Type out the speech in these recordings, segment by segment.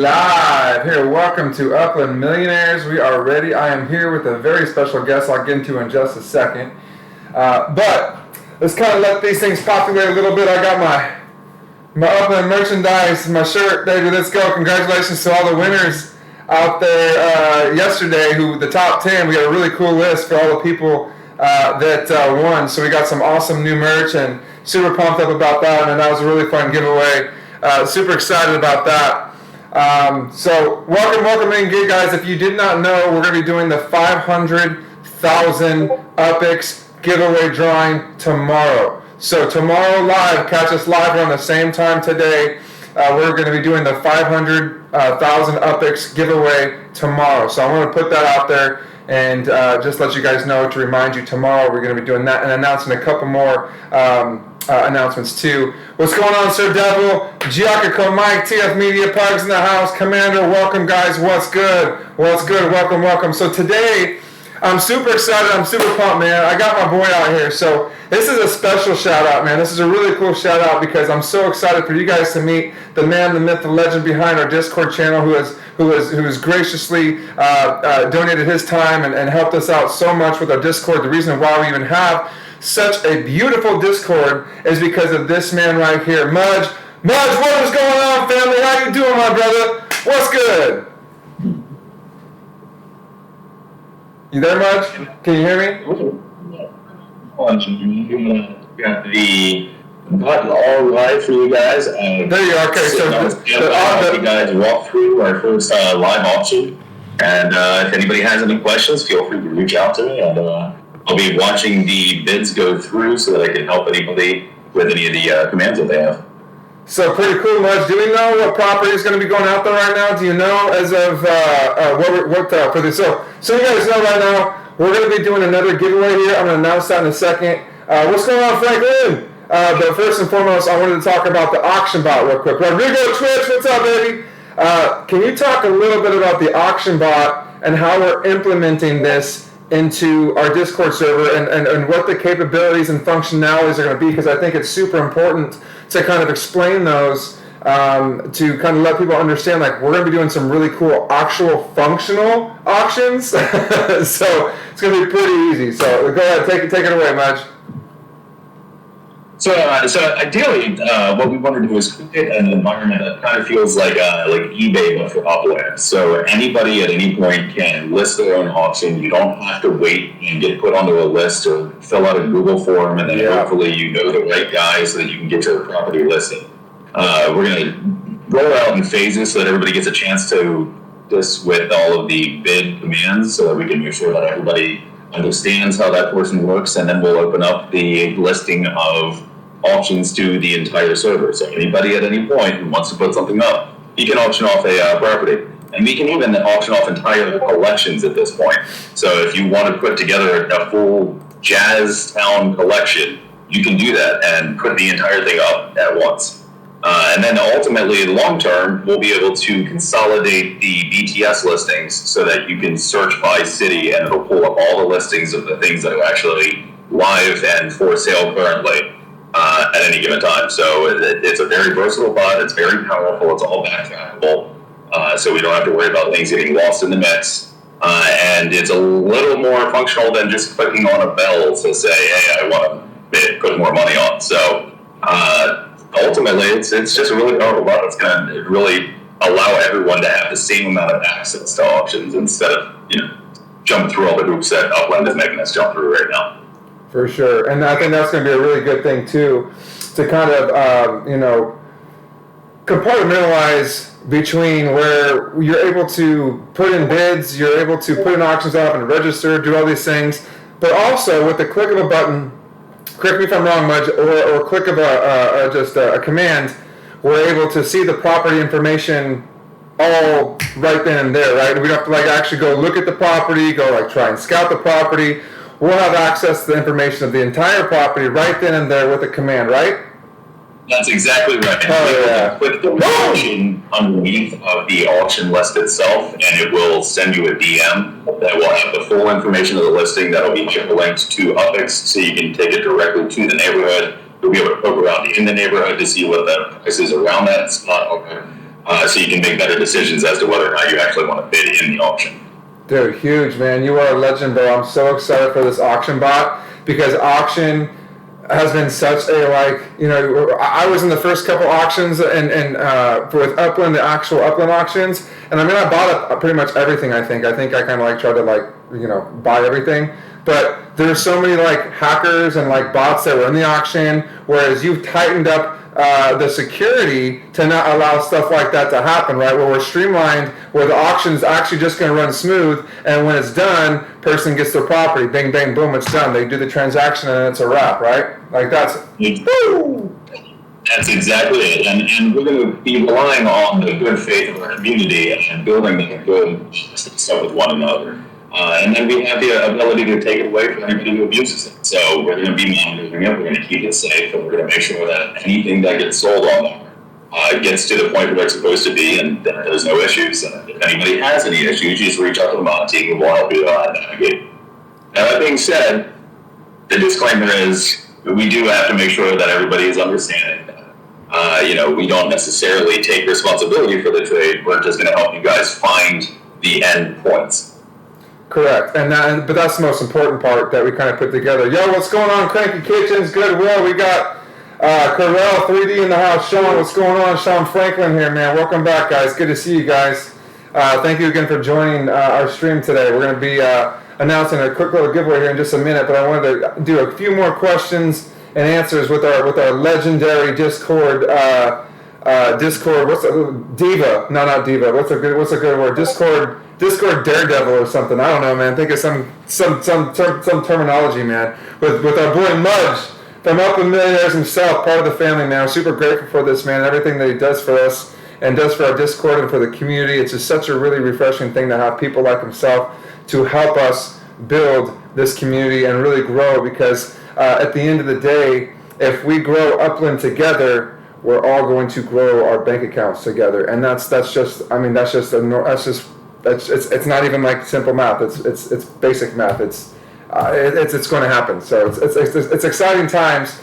Live here. Welcome to Upland Millionaires. We are ready. I am here with a very special guest I'll get into in just a second. But let's kind of let these things populate a little bit. I got my Upland merchandise, my shirt, baby. Let's go. Congratulations to all the winners out there yesterday. The top 10. We got a really cool list for all the people that won. So we got some awesome new merch and super pumped up about that. And that was a really fun giveaway. Super excited about that. So welcome in, guys. If you did not know, we're going to be doing the 500,000 UpX giveaway drawing tomorrow. So tomorrow live, catch us live around the same time today. We're going to be doing the 500,000 UpX giveaway tomorrow. So I want to put that out there and just let you guys know to remind you tomorrow we're going to be doing that and announcing a couple more announcements too. What's going on, Sir Devil? Giacomo, Mike, TF Media, Pugs in the house. Commander, welcome, guys. What's good? Welcome. So today, I'm super excited. I'm super pumped, man. I got my boy out here. So this is a special shout out, man. This is a really cool shout out because I'm so excited for you guys to meet the man, the myth, the legend behind our Discord channel who has graciously donated his time and helped us out so much with our Discord. The reason why we even have such a beautiful Discord is because of this man right here, Mudge. Mudge, what is going on, family? How you doing, my brother? What's good? You there, Mudge? Can you hear me? Got the button all live for you guys. There you are. Okay, so you guys walk through our first live auction, and if anybody has any questions, feel free to reach out to me, and I'll be watching the bids go through so that I can help anybody with any of the commands that they have. So pretty cool, Mudge. Do we know what property is going to be going out there right now? Do you know as of what for this? So you guys know right now we're going to be doing another giveaway here. I'm going to announce that in a second. What's going on, Franklin? But first and foremost, I wanted to talk about the auction bot real quick. Rodrigo Twitch, what's up, baby? Can you talk a little bit about the auction bot and how we're implementing this into our Discord server and what the capabilities and functionalities are going to be? Because I think it's super important to kind of explain those to kind of let people understand, like, we're going to be doing some really cool actual functional auctions. So it's going to be pretty easy. So go ahead, take it away, Mudge. So ideally, what we want to do is create an environment that kind of feels like eBay but for Upland. So anybody at any point can list their own auction. You don't have to wait and get put onto a list or fill out a Google form, and then hopefully you know the right guy so that you can get your property listed. We're going to roll out in phases so that everybody gets a chance to this with all of the bid commands, so that we can make sure that everybody understands how that portion works, and then we'll open up the listing of auctions to the entire server. So anybody at any point who wants to put something up, he can auction off a property. And we can even auction off entire collections at this point. So if you want to put together a full Jazz Town collection, you can do that and put the entire thing up at once. And then ultimately, long term, we'll be able to consolidate the BTS listings so that you can search by city and it'll pull up all the listings of the things that are actually live and for sale currently at any given time. So it's a very versatile bot. It's very powerful. It's all backtrackable. So we don't have to worry about things getting lost in the mix. And it's a little more functional than just clicking on a bell to say, hey, I want to put more money on. So ultimately, it's just a really powerful bot. It's going to really allow everyone to have the same amount of access to auctions instead of, jump through all the hoops that Upland is making us jump through right now. For sure. And I think that's going to be a really good thing, too, to kind of, compartmentalize between where you're able to put in bids, you're able to put in auctions up and register, do all these things, but also with the click of a button, correct me if I'm wrong, Mudge, or click of a command, we're able to see the property information all right then and there, right? We don't have to actually go look at the property, go try and scout the property. We'll have access to the information of the entire property right then and there with a command, right? That's exactly right. Click the auction underneath of the auction list itself, and it will send you a DM that will have the full information of the listing. That'll be hyperlinked to UpX, so you can take it directly to the neighborhood. You'll be able to poke around in the neighborhood to see what the price is around that spot. so you can make better decisions as to whether or not you actually want to bid in the auction. Dude, huge, man. You are a legend, bro. I'm so excited for this auction bot because auction has been such a, like, you know, I was in the first couple auctions and with Upland, the actual Upland auctions, and I mean, I bought up pretty much everything. I think I kind of like tried to, like, you know, buy everything, but there's so many like hackers and like bots that were in the auction, whereas you've tightened up the security to not allow stuff like that to happen, right? Where we're streamlined, where the auction is actually just going to run smooth, and when it's done, person gets their property, bang, bang, boom, it's done. They do the transaction and it's a wrap, right? Like that's, woo! That's exactly it, and we're going to be relying on the good faith of our community and building that good stuff with one another. And then we have the ability to take it away from anybody who abuses it. So we're going to be monitoring it, we're going to keep it safe, and we're going to make sure that anything that gets sold on there gets to the point where it's supposed to be, and that there's no issues. And if anybody has any issues, just reach out to the Mod team and we'll help you navigate. Now, that being said, the disclaimer is we do have to make sure that everybody is understanding that. You know, we don't necessarily take responsibility for the trade. We're just going to help you guys find the end points. Correct, but that's the most important part that we kind of put together. Yo, what's going on, Cranky Kitchens? Goodwill, we got Corel 3D in the house. Sean, what's going on? Sean Franklin here, man. Welcome back, guys. Good to see you guys. Thank you again for joining our stream today. We're going to be announcing a quick little giveaway here in just a minute, but I wanted to do a few more questions and answers with our legendary Discord. Discord, what's a diva? No, not diva. What's a good word? Discord daredevil or something. I don't know, man. Think of some terminology, man. With our boy Mudge from Upland Millionaires himself, part of the family, man. I'm super grateful for this, man. Everything that he does for us and does for our Discord and for the community. It's just such a really refreshing thing to have people like himself to help us build this community and really grow, because at the end of the day, if we grow Upland together, we're all going to grow our bank accounts together. And it's not even like simple math. It's basic math. It's going to happen. So it's exciting times.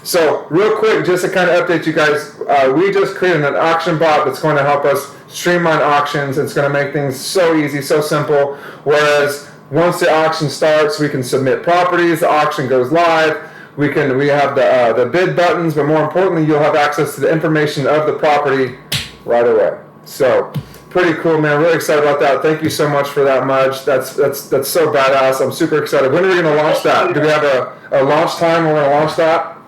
So real quick, just to kind of update you guys, we just created an auction bot that's going to help us streamline auctions. It's going to make things so easy, so simple. Whereas once the auction starts, we can submit properties. The auction goes live. We have the bid buttons, but more importantly, you'll have access to the information of the property right away. So pretty cool, man. Really excited about that. Thank you so much for that, Mudge. That's so badass. I'm super excited. When are we going to launch that? Do we have a launch time we're going to launch that?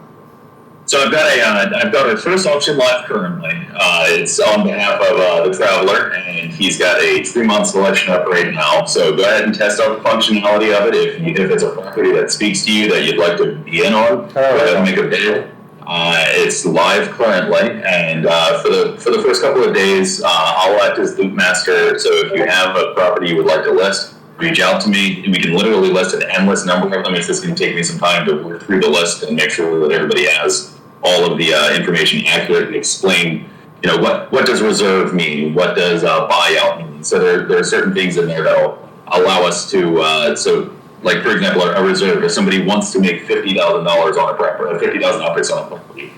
So I've got our first auction live currently. It's on behalf of the Traveler, and he's got a 3-month selection up right now. So go ahead and test out the functionality of it. If it's a property that speaks to you that you'd like to be in on, go ahead and make a bid. It's live currently, and for the first couple of days, I'll act as loop master. So if you have a property you would like to list, reach out to me. We can literally list an endless number of them. It's just going to take me some time to work through the list and make sure that everybody has all of the information accurate and explain, you know, what does reserve mean? What does buyout mean? So there are certain things in there that will allow us to, so like, for example, a reserve, if somebody wants to make $50,000 on a property, $50,000 on a property,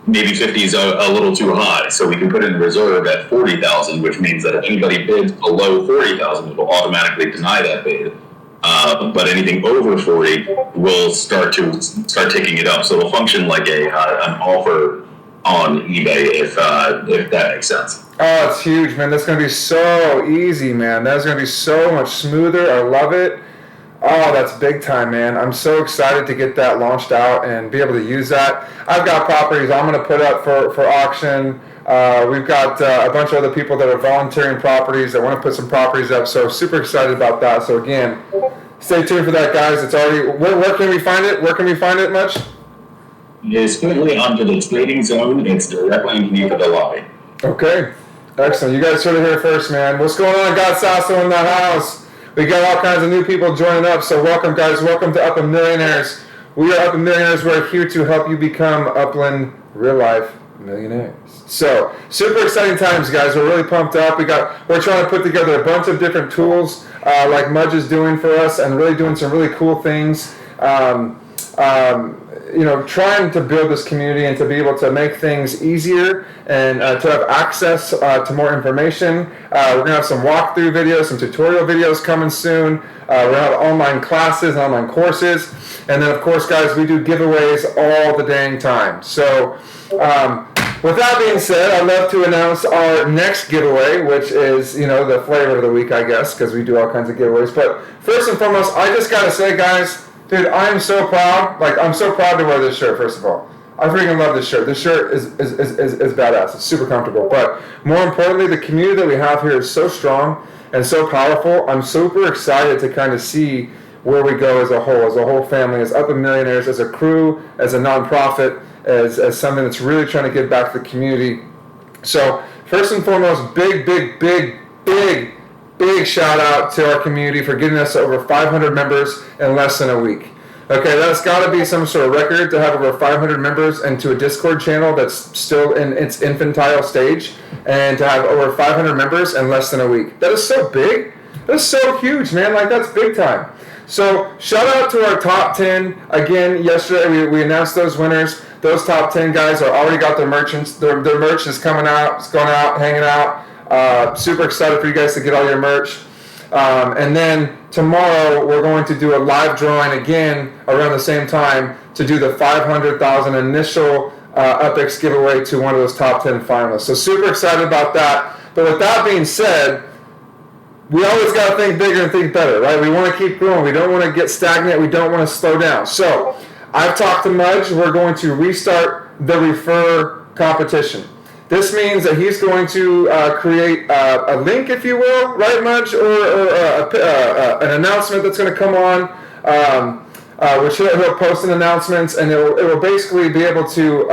maybe 50 is a little too high, so we can put in a reserve at 40,000, which means that if anybody bids below 40,000, it will automatically deny that bid. But anything over 40 will start taking it up. So it'll function like an offer on eBay, if that makes sense. Oh, it's huge, man. That's going to be so easy, man. That's going to be so much smoother. I love it. Oh, that's big time, man. I'm so excited to get that launched out and be able to use that. I've got properties I'm going to put up for auction. We've got a bunch of other people that are volunteering properties that want to put some properties up. So super excited about that. So again, stay tuned for that, guys. It's already, where can we find it? Where can we find it, Much? It's currently under the trading zone. It's directly underneath the lobby. Okay. Excellent. You guys heard it here first, man. What's going on? God Sasso in the house. We got all kinds of new people joining up. So welcome, guys. Welcome to Upland Millionaires. We are Upland Millionaires. We're here to help you become Upland real life millionaires. So super exciting times, guys. We're really pumped up. We're trying to put together a bunch of different tools like Mudge is doing for us, and really doing some really cool things. trying to build this community and to be able to make things easier and to have access to more information. We're going to have some walkthrough videos, some tutorial videos coming soon. We're going to have online classes, online courses. And then, of course, guys, we do giveaways all the dang time. So with that being said, I'd love to announce our next giveaway, which is, the flavor of the week, I guess, because we do all kinds of giveaways. But first and foremost, I just got to say, guys, dude, I am so proud. I'm so proud to wear this shirt, first of all. I freaking love this shirt. This shirt is badass. It's super comfortable. But more importantly, the community that we have here is so strong and so powerful. I'm super excited to kind of see where we go as a whole family, as Upland Millionaires, as a crew, as a nonprofit, as something that's really trying to give back to the community. So first and foremost, big shout out to our community for getting us to over 500 members in less than a week. Okay, that's got to be some sort of record to have over 500 members into a Discord channel that's still in its infantile stage, and to have over 500 members in less than a week. That is so big. That's so huge, man. That's big time. So shout out to our top 10. Again, yesterday we announced those winners. Those top 10 guys are already got their merchants. Their merch is coming out. It's going out, hanging out. Super excited for you guys to get all your merch. And then tomorrow we're going to do a live drawing again around the same time to do the 500,000 initial UpX giveaway to one of those top 10 finalists. So super excited about that. But with that being said, we always got to think bigger and think better, right? We want to keep growing. We don't want to get stagnant. We don't want to slow down. So I've talked to Mudge. We're going to restart the refer competition. This means that he's going to create a link, if you will, right, Mudge, or an announcement that's going to come on, which he'll post in announcements, and it will basically be able to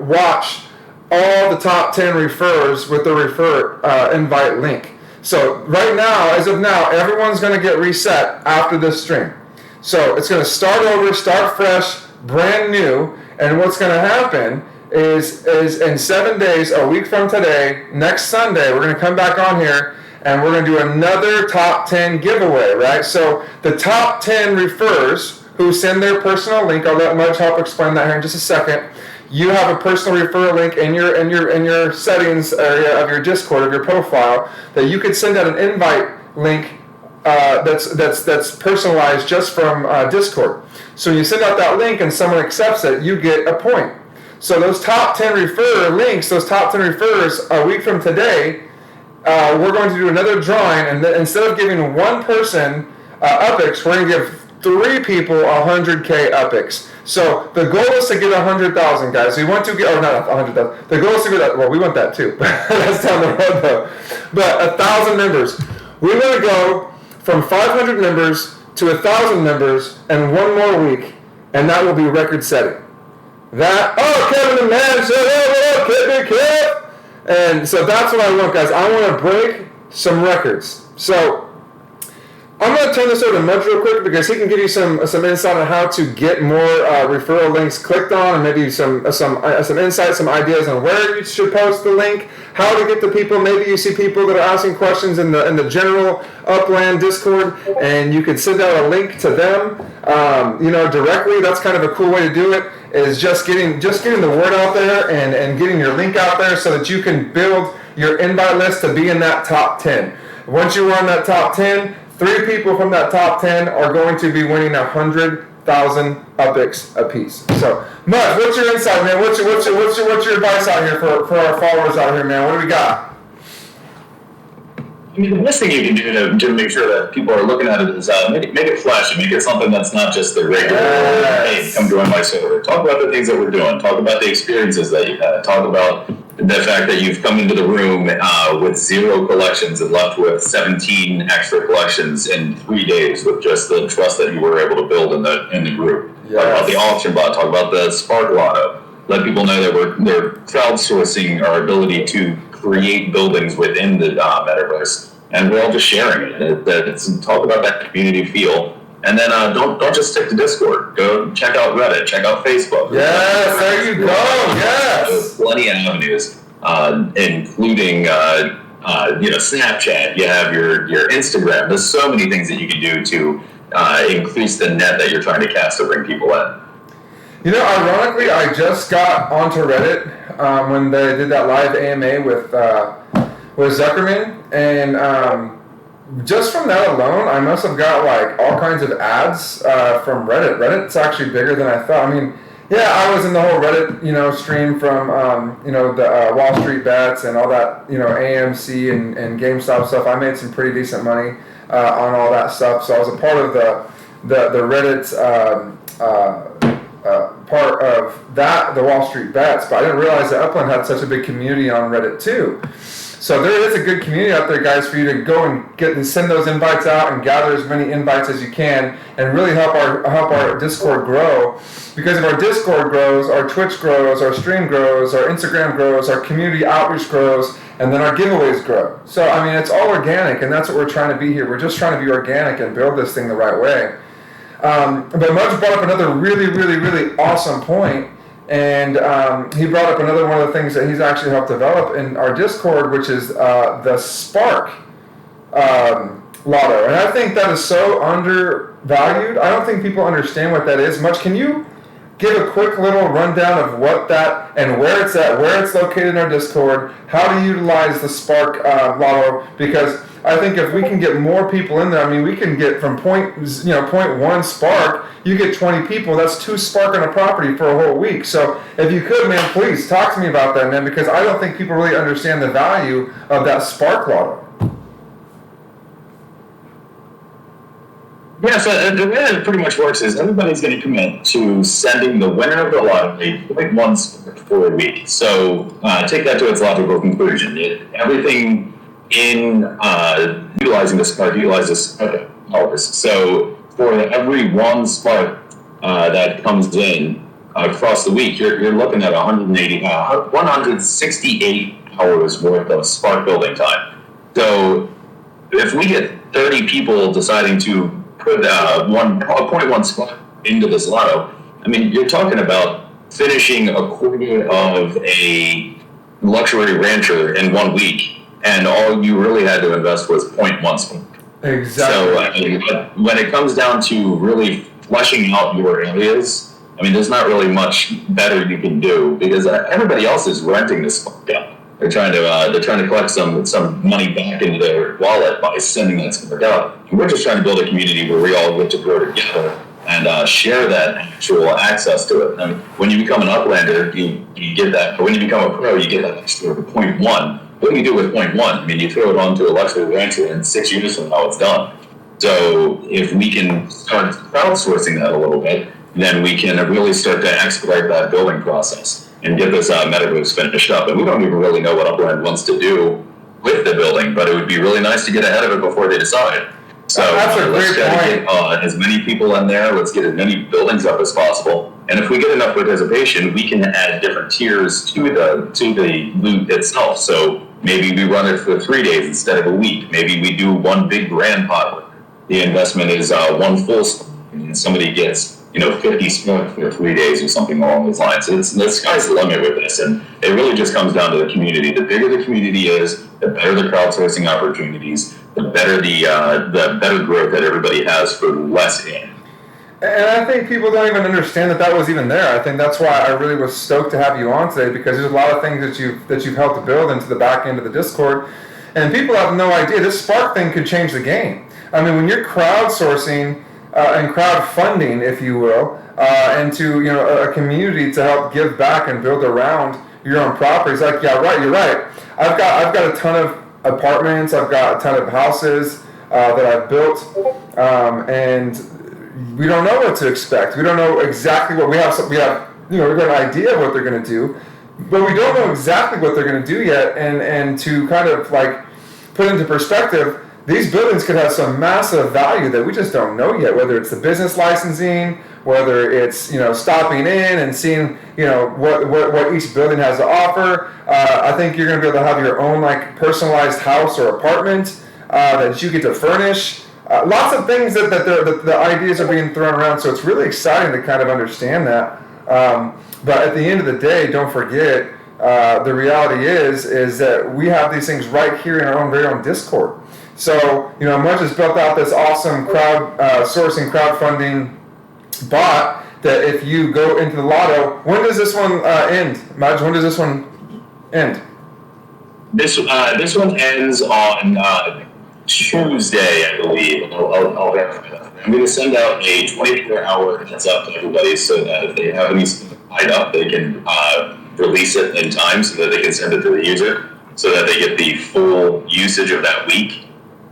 watch all the top 10 refers with the refer invite link. So right now, as of now, everyone's going to get reset after this stream. So it's going to start over, start fresh, brand new, and what's going to happen is in 7 days, a week from today, next Sunday, we're going to come back on here and we're going to do another top 10 giveaway, right? So the top 10 refers who send their personal link, I'll let Mudge help explain that here in just a second. You have a personal referral link in your settings area of your Discord, of your profile, that you could send out an invite link that's personalized just from Discord. So when you send out that link and someone accepts it, you get a point. So those top 10 refer links, those top 10 refers, a week from today, we're going to do another drawing, and instead of giving one person UpX, we're going to give 3 people 100K UpX. So the goal is to get 100,000, guys. We want to get, or not 100,000. The goal is to get, well, we want that too. That's down the road though. But 1,000 members. We want to go from 500 members to 1,000 members in one more week, and that will be record setting. Kevin the man said, what up, Kev? And so that's what I want, guys. I want to break some records. So I'm going to turn this over to Mudge real quick because he can give you some insight on how to get more referral links clicked on, and maybe some insights, some ideas on where you should post the link, how to get the people. Maybe you see people that are asking questions in the general Upland Discord, and you could send out a link to them, directly. That's kind of a cool way to do it. Is just getting the word out there and getting your link out there so that you can build your invite list to be in that top 10. Once you are in that top 10, 3 people from that top 10 are going to be winning 100,000 UpX apiece. So, Mudge, what's your insight, man? What's your advice out here for our followers out here, man? What do we got? I mean, the best thing you can do to make sure that people are looking at it is make it flashy, make it something that's not just the regular, hey, come join my server. Talk about the things that we're doing. Talk about the experiences that you've had. Talk about the fact that you've come into the room with 0 collections and left with 17 extra collections in 3 days with just the trust that you were able to build in the group. Yes. Talk about the auction bot. Talk about the Spark Lotto. Let people know that they're crowdsourcing our ability to create buildings within the metaverse, and we're all just sharing it. Talk about that community feel, and then don't just stick to Discord. Go check out Reddit, check out Facebook. Yes, there you go. Yes, there's plenty of avenues, including Snapchat. You have your Instagram. There's so many things that you can do to increase the net that you're trying to cast to bring people in. Ironically, I just got onto Reddit when they did that live AMA with Zuckerman, and just from that alone, I must have got like all kinds of ads from Reddit. Reddit's actually bigger than I thought. I mean, yeah, I was in the whole Reddit, stream from, the Wall Street bets and all that, AMC and GameStop stuff. I made some pretty decent money on all that stuff. So I was a part of the Reddit's part of that, the Wall Street bets. But I didn't realize that Upland had such a big community on Reddit too. So there is a good community out there, guys, for you to go and send those invites out and gather as many invites as you can, and really help our Discord grow. Because if our Discord grows, our Twitch grows, our stream grows, our Instagram grows, our community outreach grows, and then our giveaways grow. So I mean, it's all organic, and that's what we're trying to be here. We're just trying to be organic and build this thing the right way. But Mudge brought up another really, really, really awesome point. And he brought up another one of the things that he's actually helped develop in our Discord, which is the Spark Lotto. And I think that is so undervalued. I don't think people understand what that is much. Can you give a quick little rundown of what that and where it's at, where it's located in our Discord, how to utilize the Spark Lotto? Because I think if we can get more people in there, I mean, we can get from point one Spark, you get 20 people, that's 2 Spark on a property for a whole week. So if you could, man, please talk to me about that, man, because I don't think people really understand the value of that Spark Lotto. Yeah, so the way it pretty much works is everybody's going to commit to sending the winner of the lottery like once for a week. So take that to its logical conclusion. Everything in utilizing the Spark utilizes hours. So for every one Spark that comes in across the week, you're looking at 168 hours worth of Spark building time. So if we get 30 people deciding to put 1.1 Spark into this lotto, I mean, you're talking about finishing a quarter of a luxury rancher in 1 week. And all you really had to invest was 0.1 Spark. Exactly. So when it comes down to really fleshing out your areas, I mean, there's not really much better you can do because everybody else is renting this Spark out. They're trying to collect some money back into their wallet by sending that Spark out. And we're just trying to build a community where we all get to grow together and share that actual access to it. I mean, when you become an Uplander, you get that. But when you become a pro, you get that extra 0.1. What do you do with 0.1? I mean, you throw it onto a luxury rancher, and 6 years from now, it's done. So if we can start crowdsourcing that a little bit, then we can really start to expedite that building process and get this metaverse finished up. And we don't even really know what Upland wants to do with the building, but it would be really nice to get ahead of it before they decide. So let's try to get as many people in there. Let's get as many buildings up as possible. And if we get enough participation, we can add different tiers to the loot itself. So maybe we run it for 3 days instead of a week. Maybe we do one big grand pot where the investment is one full Spark, and somebody gets 50 Spark for 3 days or something along those lines. So the sky's the limit with this, and it really just comes down to the community. The bigger the community is, the better the crowdsourcing opportunities, the better the better growth that everybody has for less in. And I think people don't even understand that was even there. I think that's why I really was stoked to have you on today, because there's a lot of things that you've helped to build into the back end of the Discord, and people have no idea this Spark thing could change the game. I mean, when you're crowdsourcing and crowdfunding, if you will, into a community to help give back and build around your own properties, like you're right. I've got a ton of apartments, I've got a ton of houses that I've built, and we don't know what to expect. We don't know exactly what we have. We've got an idea of what they're going to do, but we don't know exactly what they're going to do yet. And to kind of like put into perspective, these buildings could have some massive value that we just don't know yet. Whether it's the business licensing, whether it's stopping in and seeing what each building has to offer. I think you're going to be able to have your own like personalized house or apartment that you get to furnish. Lots of things that the ideas are being thrown around, so it's really exciting to kind of understand that. But at the end of the day, don't forget, the reality is that we have these things right here in our very own Discord. So, Mudge has built out this awesome crowdsourcing, crowdfunding bot that if you go into the lotto, when does this one end? Madge, when does this one end? This one ends on Tuesday, I believe. I'll verify that. I'm going to send out a 24-hour heads up to everybody so that if they have any stuff tied up, they can release it in time so that they can send it to the user so that they get the full usage of that week.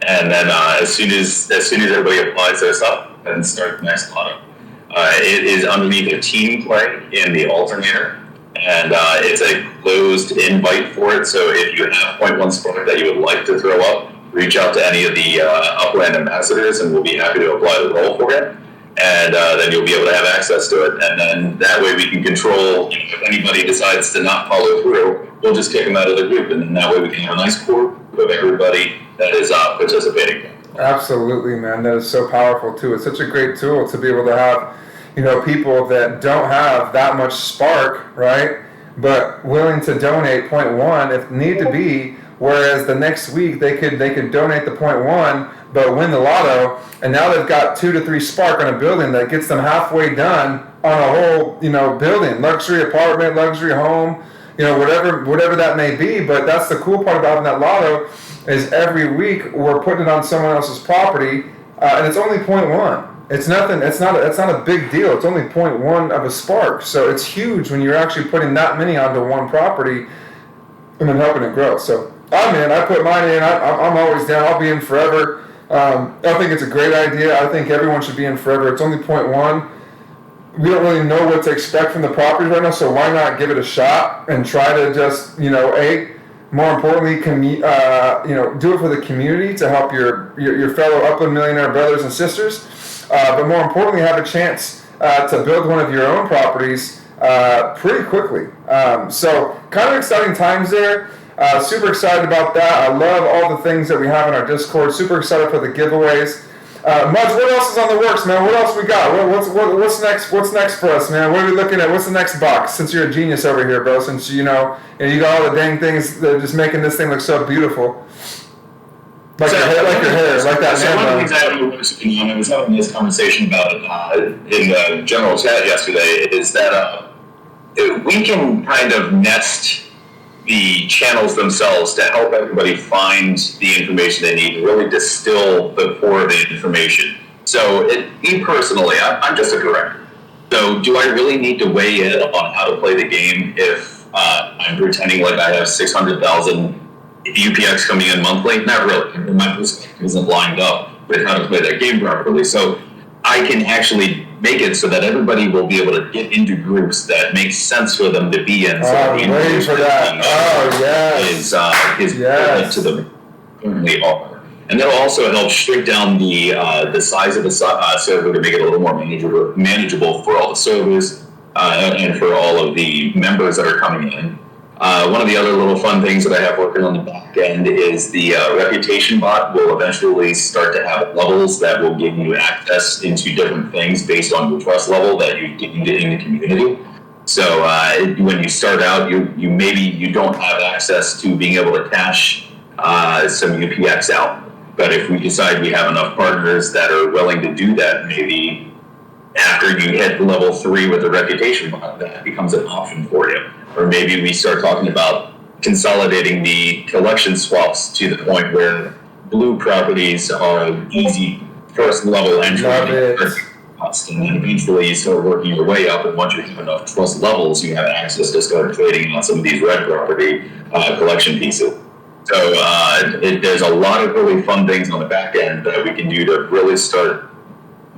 And then as soon as everybody applies their stuff, then start the next lotto. It is underneath a team play in the alternator. And it's a closed invite for it. So if you have 0.1 spark that you would like to throw up, reach out to any of the Upland ambassadors, and we'll be happy to apply the roll for it. And then you'll be able to have access to it. And then that way we can control, if anybody decides to not follow through, we'll just kick them out of the group. And then that way we can have a nice core of everybody that is participating. Absolutely, man. That is so powerful too. It's such a great tool to be able to have, people that don't have that much spark, right? But willing to donate 0.1 if need to be. Whereas the next week they could donate the 0.1, but win the lotto, and now they've got 2 to 3 spark on a building that gets them halfway done on a whole, building, luxury apartment, luxury home, whatever that may be. But that's the cool part about having that lotto is every week we're putting it on someone else's property, and it's only 0.1. It's nothing. It's not a big deal. It's only 0.1 of a spark. So it's huge when you're actually putting that many onto one property and then helping it grow. So I'm in. I put mine in. I'm always down. I'll be in forever. I think it's a great idea. I think everyone should be in forever. It's only 0.1. We don't really know what to expect from the property right now, so why not give it a shot and try to just, more importantly, do it for the community to help your fellow Upland Millionaire brothers and sisters. But more importantly, have a chance to build one of your own properties pretty quickly. So kind of exciting times there. Super excited about that. I love all the things that we have in our Discord. Super excited for the giveaways. Mudge, what else is on the works, man? What else we got? What's next? What's next for us, man? What are we looking at? What's the next box? Since you're a genius over here, bro. Since you got all the dang things that are just making this thing look so beautiful. Like your hair, like that. So one of the things I was having this conversation about in the general chat yesterday is that we can kind of nest the channels themselves to help everybody find the information they need and really distill the core of the information. So me personally, I'm just a director. So do I really need to weigh in on how to play the game if I'm pretending like I have 600,000 UPX coming in monthly? Not really. My perspective isn't lined up with how to play that game properly. So I can actually make it so that everybody will be able to get into groups that make sense for them to be in. So I'm waiting for that. Is equivalent to the currently are. And that'll also help shrink down the size of the server to make it a little more manageable for all the servers and for all of the members that are coming in. One of the other little fun things that I have working on the back end is the reputation bot will eventually start to have levels that will give you access into different things based on your trust level that you gained in the community. So when you start out, you don't have access to being able to cash some UPX out. But if we decide we have enough partners that are willing to do that, maybe after you hit level 3 with the reputation bot, that becomes an option for you. Or maybe we start talking about consolidating the collection swaps to the point where blue properties are easy first level entry. Love it. And then eventually you start working your way up, and once you have enough trust levels, you have access to start trading on some of these red property collection pieces. So there's a lot of really fun things on the back end that we can do to really start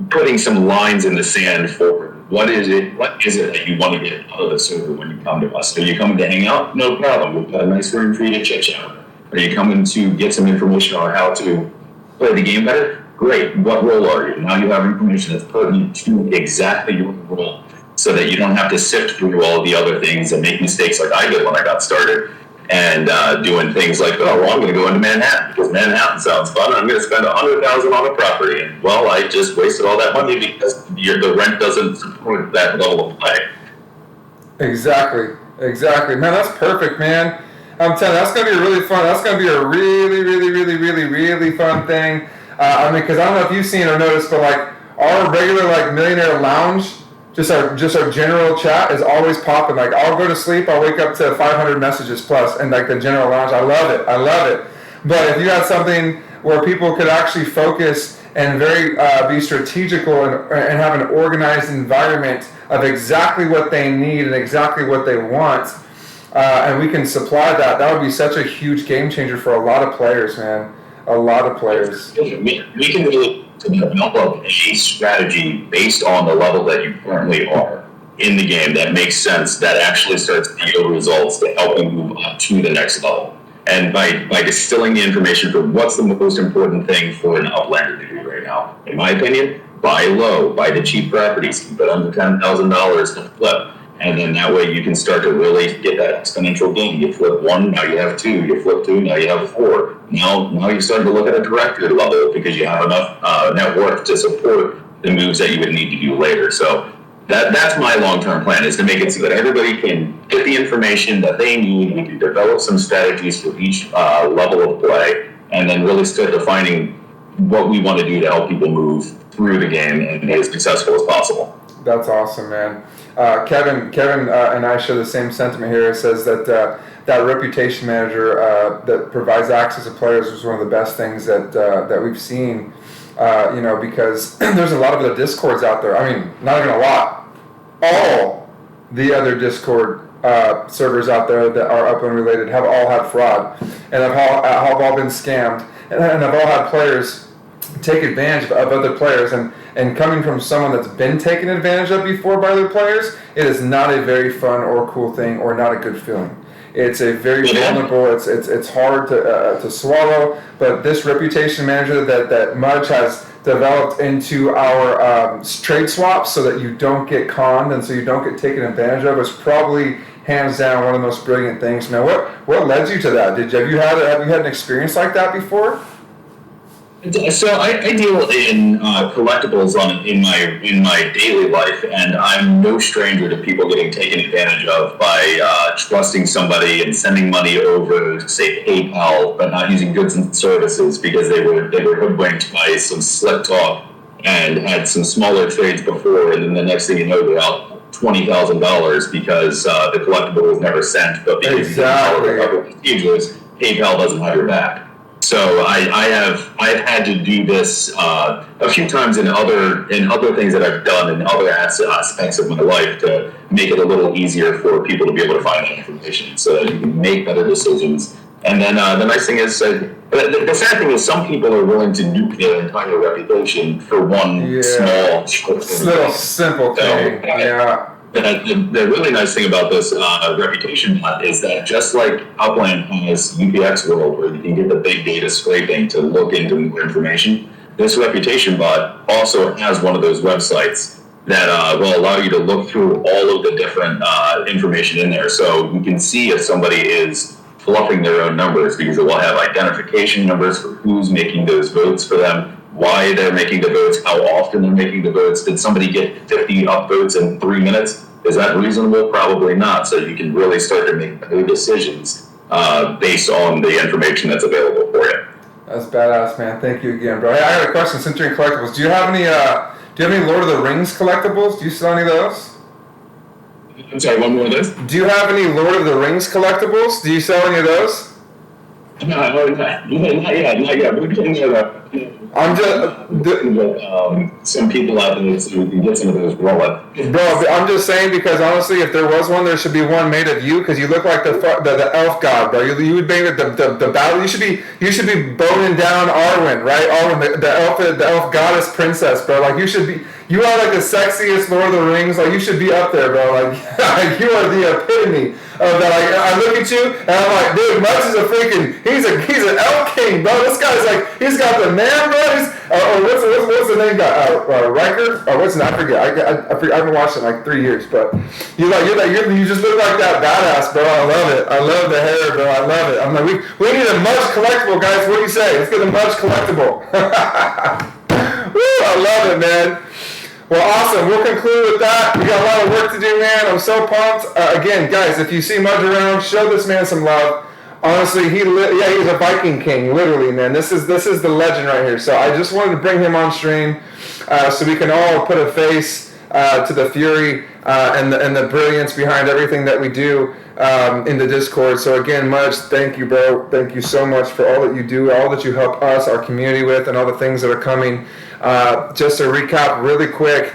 putting some lines in the sand for what is it that you want to get out of the server when you come to us. Are you coming to hang out? No problem. We've got a nice room for you to chit chat. Are you coming to get some information on how to play the game better? Great. What role are you? Now you have information that's pertinent to exactly your role so that you don't have to sift through all of the other things and make mistakes like I did when I got started and doing things like, oh, well, I'm going to go into Manhattan because Manhattan sounds fun. I'm going to spend $100,000 on a property. And, well, I just wasted all that money because the rent doesn't support that level of play. Exactly. Man, that's perfect, man. I'm telling you, that's going to be really fun. That's going to be a really, really, really, really, really fun thing. Because I don't know if you've seen or noticed, but like our regular like millionaire lounge just our general chat is always popping. Like I'll go to sleep, I'll wake up to 500 messages plus, and like the general lounge, I love it. But if you had something where people could actually focus and very be strategical and have an organized environment of exactly what they need and exactly what they want, and we can supply that, that would be such a huge game changer for a lot of players, man. A lot of players. We can really develop a strategy based on the level that you currently are in the game that makes sense, that actually starts to yield results to help you move up to the next level. And by distilling the information for what's the most important thing for an uplander to do right now, in my opinion, buy low, buy the cheap properties, keep it under $10,000 to flip. And then that way you can start to really get that exponential gain. You flip one, now you have two. You flip two, now you have four. Now you're starting to look at a director level because you have enough net worth to support the moves that you would need to do later. So that's my long-term plan, is to make it so that everybody can get the information that they need. We can develop some strategies for each level of play, and then really start defining what we want to do to help people move through the game and be as successful as possible. That's awesome, man. Kevin and I share the same sentiment here. It says that that reputation manager that provides access to players is one of the best things that we've seen. Because there's a lot of the Discords out there. I mean, not even a lot. All the other Discord servers out there that are Upland related have all had fraud, and have all been scammed, and have all had players take advantage of other players. And coming from someone that's been taken advantage of before by other players, it is not a very fun or cool thing, or not a good feeling. It's a very vulnerable. It's hard to swallow. But this reputation manager that Mudge has developed into our trade swaps, so that you don't get conned and so you don't get taken advantage of, is probably hands down one of the most brilliant things. Man, what led you to that? Have you had an experience like that before? So I deal in collectibles in my daily life, and I'm no stranger to people getting taken advantage of by trusting somebody and sending money over, say, PayPal, but not using goods and services because they were hoodwinked by some slick talk and had some smaller trades before, and then the next thing you know, they're out $20,000 because the collectible was never sent, but because PayPal doesn't have your back. So I've had to do this a few times in other things that I've done in other aspects of my life to make it a little easier for people to be able to find that information so that you can make better decisions. And then the nice thing is, the sad thing is, some people are willing to nuke their entire reputation for one small little simple thing. The really nice thing about this reputation bot is that, just like Upland has UPX World, where you can get the big data scraping to look into more information, this reputation bot also has one of those websites that will allow you to look through all of the different information in there. So you can see if somebody is fluffing their own numbers, because it will have identification numbers for who's making those votes for them, why they're making the votes, how often they're making the votes. Did somebody get 50 upvotes in 3 minutes? Is that reasonable? Probably not. So you can really start to make better decisions based on the information that's available for you. That's badass, man. Thank you again, bro. Hey, I got a question. Since you're in collectibles, do you have any Lord of the Rings collectibles? Do you sell any of those? I'm sorry, one more of this? Do you have any Lord of the Rings collectibles? Do you sell any of those? No, not yet. We're getting there. I'm just some people out there so we can get some of those rolling. Bro, I'm just saying, because honestly, if there was one, there should be one made of you, because you look like the elf god, bro. You would make the battle. You should be boning down Arwen, right? Arwen, the elf goddess princess, bro. Like you are like the sexiest Lord of the Rings. Like, you should be up there, bro. Like you are the epitome of that. Like, I look at you and I'm like, dude, Mux is a freaking, he's an elf king, bro. This guy's like, he's got the man, bro. What's the name guy? Riker? Or what's his name? I forget. I haven't watched it in like 3 years, but you just look like that badass, bro. I love it. I love the hair, bro. I love it. I'm like, we need a Mudge collectible, guys. What do you say? Let's get a Mudge collectible. Woo, I love it, man. Well, awesome. We'll conclude with that. We got a lot of work to do, man. I'm so pumped. Again, guys, if you see Mudge around, show this man some love. Honestly, he's a Viking king, literally, man. This is the legend right here. So I just wanted to bring him on stream so we can all put a face to the fury and the brilliance behind everything that we do in the Discord. So again, Mudge, thank you, bro. Thank you so much for all that you do, all that you help us, our community with, and all the things that are coming. Just to recap really quick,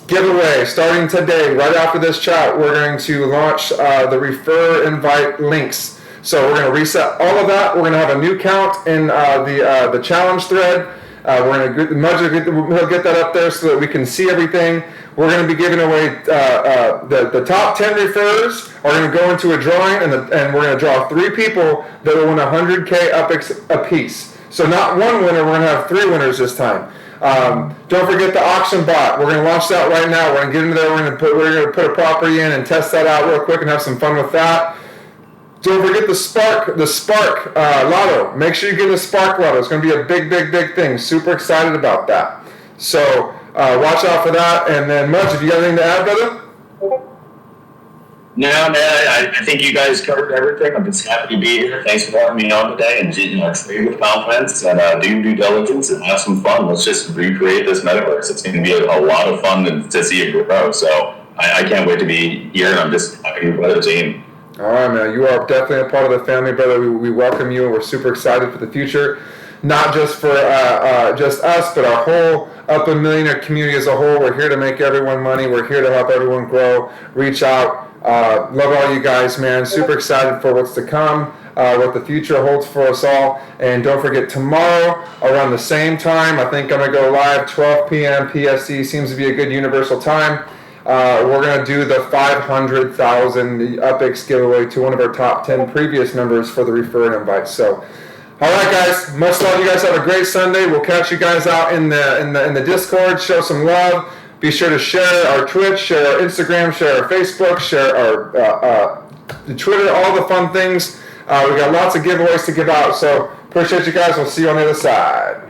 giveaway starting today, right after this chat, we're going to launch the refer invite links. So we're going to reset all of that. We're going to have a new count in the challenge thread. We're going to Mudge will get that up there so that we can see everything. We're going to be giving away the top 10 referrers are going to go into a drawing, and we're going to draw 3 people that will win 100K UPX apiece. So not one winner, we're going to have 3 winners this time. Don't forget the auction bot. We're going to launch that right now. We're going to get into there. We're going to put a property in and test that out real quick and have some fun with that. Don't forget the Spark Lotto. Make sure you get the Spark Lotto. It's going to be a big thing. Super excited about that. So watch out for that. And then, Mudge, if you got anything to add, brother? No, man, I think you guys covered everything. I'm just happy to be here. Thanks for having me on today, and trade with confidence and do due diligence and have some fun. Let's just recreate this metaverse. It's going to be a lot of fun to see it grow. So I can't wait to be here, and I'm just happy to be part of the team. All right, man. You are definitely a part of the family, brother. We welcome you, and we're super excited for the future. Not just for just us, but our whole Upland Millionaire community as a whole. We're here to make everyone money. We're here to help everyone grow. Reach out. Love all you guys, man. Super excited for what's to come, what the future holds for us all. And don't forget, tomorrow around the same time, I think I'm going to go live 12 p.m. PST. Seems to be a good universal time. We're going to do the 500,000 UPX giveaway to one of our top 10 previous members for the refer and invite. So, all right, guys. Much love. You guys have a great Sunday. We'll catch you guys out in the Discord. Show some love. Be sure to share our Twitch, share our Instagram, share our Facebook, share our Twitter, all the fun things. We got lots of giveaways to give out. So appreciate you guys. We'll see you on the other side.